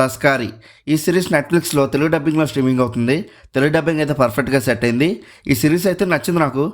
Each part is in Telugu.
తస్కారీ. ఈ సిరీస్ నెట్‌ఫ్లిక్స్‌లో తెలుగు డబ్బింగ్‌లో స్ట్రీమింగ్ అవుతుంది. తెలుగు డబ్బింగ్ అయితే పర్ఫెక్ట్‌గా సెట్ అయింది. ఈ సిరీస్ అయితే నచ్చింది నాకు.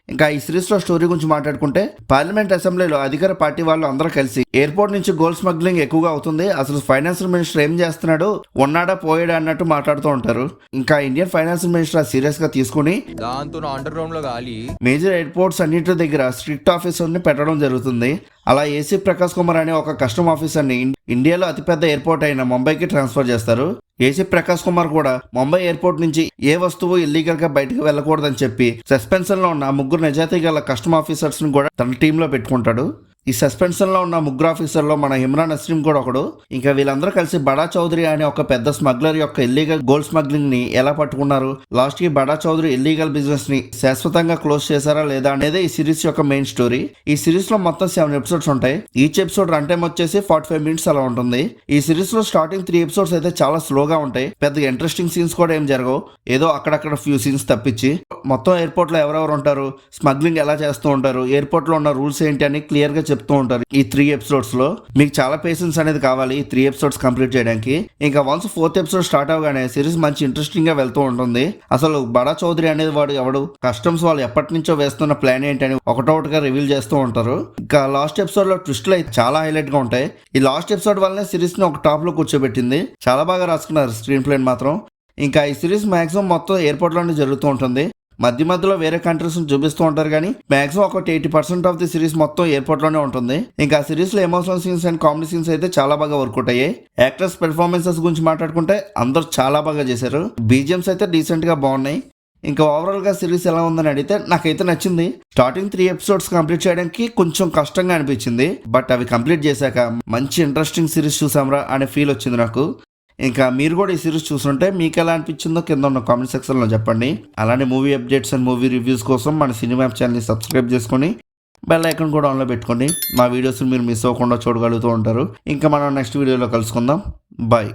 ఇంకా ఈ సిరీస్‌లో స్టోరీ గురించి మాట్లాడుకుంటే పార్లమెంట్ అసెంబ్లీలో అధికార పార్టీ వాళ్ళు అందరూ కలిసి ఎయిర్పోర్ట్ నుంచి గోల్డ్ స్మగ్లింగ్ ఎక్కువగా అవుతుంది, అసలు ఫైనాన్షియల్ మినిస్టర్ ఏం చేస్తున్నాడు, ఉన్నాడా పోయాడా అన్నట్టు మాట్లాడుతూ ఉంటారు. ఇంకా ఇండియన్ ఫైనాన్షియల్ మినిస్టర్ సీరియస్ గా తీసుకుని దాంతో అండర్ గ్రౌండ్ లో గాలి మేజర్ ఎయిర్పోర్ట్స్ అన్నింటి దగ్గర స్ట్రిక్ట్ ఆఫీసర్ని పెట్టడం జరుగుతుంది. అలా ఏసీ ప్రకాష్ కుమార్ అనే ఒక కస్టమ్ ఆఫీసర్ని ఇండియాలో అతిపెద్ద ఎయిర్పోర్ట్ అయిన ముంబైకి ట్రాన్స్ఫర్ చేస్తారు. ఏసీ ప్రకాష్ కుమార్ కూడా ముంబై ఎయిర్పోర్ట్ నుంచి ఏ వస్తువు ఇల్లీగల్ గా బయటకు వెళ్ళకూడదని చెప్పి సస్పెన్షన్ లో ఉన్న ముగ్గురు నిజాయితీ గల కస్టమ్ ఆఫీసర్స్ ని కూడా తన టీంలో పెట్టుకుంటాడు. ఈ సస్పెన్షన్ లో ఉన్న ముగ్గురు ఆఫీసర్లో మన ఇమ్రాన్ నస్రీం కూడా ఒకడు. ఇంకా వీళ్ళందరూ కలిసి బడా చౌదరి అనే ఒక పెద్ద స్మగ్లర్ యొక్క ఇల్లీగల్ గోల్డ్ స్మగ్లింగ్ ని ఎలా పట్టుకున్నారు, లాస్ట్ కి బడా చౌదరి ఇల్లీగల్ బిజినెస్ ని శాశ్వతంగా క్లోజ్ చేశారా లేదా అనేది ఈ సిరీస్ యొక్క మెయిన్ స్టోరీ. ఈ సిరీస్ లో మొత్తం 7 ఎపిసోడ్స్ ఉంటాయి. ఈచ్ ఎపిసోడ్ రన్ టైం వచ్చేసి 45 మినిట్స్ అలా ఉంటుంది. ఈ సిరీస్ లో స్టార్టింగ్ 3 ఎపిసోడ్స్ అయితే చాలా స్లోగా ఉంటాయి. పెద్ద ఇంట్రెస్టింగ్ సీన్స్ కూడా ఏం జరగవు, ఏదో అక్కడక్కడ ఫ్యూ సీన్స్ తప్పించి. మొత్తం ఎయిర్పోర్ట్ లో ఎవరెవరు ఉంటారు, స్మగ్లింగ్ ఎలా చేస్తూ ఉంటారు, ఎయిర్పోర్ట్ లో ఉన్న రూల్స్ ఏంటి అని క్లియర్ గా చెప్తూ ఉంటారు. ఈ 3 ఎపిసోడ్స్ లో మీకు చాలా పేషెన్స్ అనేది కావాలి ఈ 3 ఎపిసోడ్స్ కంప్లీట్ చేయడానికి. ఇంకా వన్స్ 4th ఎపిసోడ్ స్టార్ట్ అవగానే సిరీస్ మంచి ఇంట్రెస్టింగ్ గా వెళ్తూ ఉంటుంది. అసలు బడా చౌదరి అనేది వాడు ఎవడు, కస్టమ్స్ వాళ్ళు ఎప్పటి నుంచో వేస్తున్న ప్లాన్ ఏంటని ఒకటొకటిగా రివీల్ చేస్తూ ఉంటారు. ఇంకా లాస్ట్ ఎపిసోడ్ లో ట్విస్ట్లు అయితే చాలా హైలైట్ గా ఉంటాయి. ఈ లాస్ట్ ఎపిసోడ్ వల్లనే సిరీస్ ని ఒక టాప్ లో కూర్చోబెట్టింది. చాలా బాగా రాసుకున్నారు స్క్రీన్ ప్లే మాత్రం. ఇంకా ఈ సిరీస్ మాక్సిమం మొత్తం ఎయిర్పోర్ట్ లోనే జరుగుతూ ఉంటుంది. మధ్య మధ్యలో వేరే కంట్రీస్ చూపిస్తూ ఉంటారు, కానీ మాక్సిమం ఒక 80% ఆఫ్ ది సిరీస్ మొత్తం ఎయిర్పోర్ట్ లోనే ఉంటుంది. ఇంకా సిరీస్ లో emotional scenes and comedy scenes అయితే చాలా బాగా వర్కౌట్ అయ్యాయి. యాక్టర్స్ పెర్ఫార్మెన్సెస్ గురించి మాట్లాడుకుంటే అందరూ చాలా బాగా చేశారు. బీజిఎంస్ అయితే డీసెంట్ గా బాగున్నాయి. ఇంకా ఓవరాల్ గా సిరీస్ ఎలా ఉందని అడిగితే నాకైతే నచ్చింది. స్టార్టింగ్ 3 ఎపిసోడ్స్ కంప్లీట్ చేయడానికి కొంచెం కష్టంగా అనిపించింది, బట్ అవి కంప్లీట్ చేశాక మంచి ఇంట్రెస్టింగ్ సిరీస్ చూసాంరా అనే ఫీల్ వచ్చింది నాకు. ఇంకా మీరు కూడా ఈ సిరీస్ చూస్తుంటే మీకు ఎలా అనిపించిందో కింద ఉన్న కామెంట్ సెక్షన్లో చెప్పండి. అలానే movie updates and movie reviews కోసం మన సినిమా ఛానల్ని సబ్స్క్రైబ్ చేసుకొని బెల్ ఐకాన్ కూడా ఆన్లో పెట్టుకోండి. మా వీడియోస్ మీరు మిస్ అవ్వకుండా చూడగలుగుతూ ఉంటారు. ఇంకా మనం నెక్స్ట్ వీడియోలో కలుసుకుందాం. బాయ్.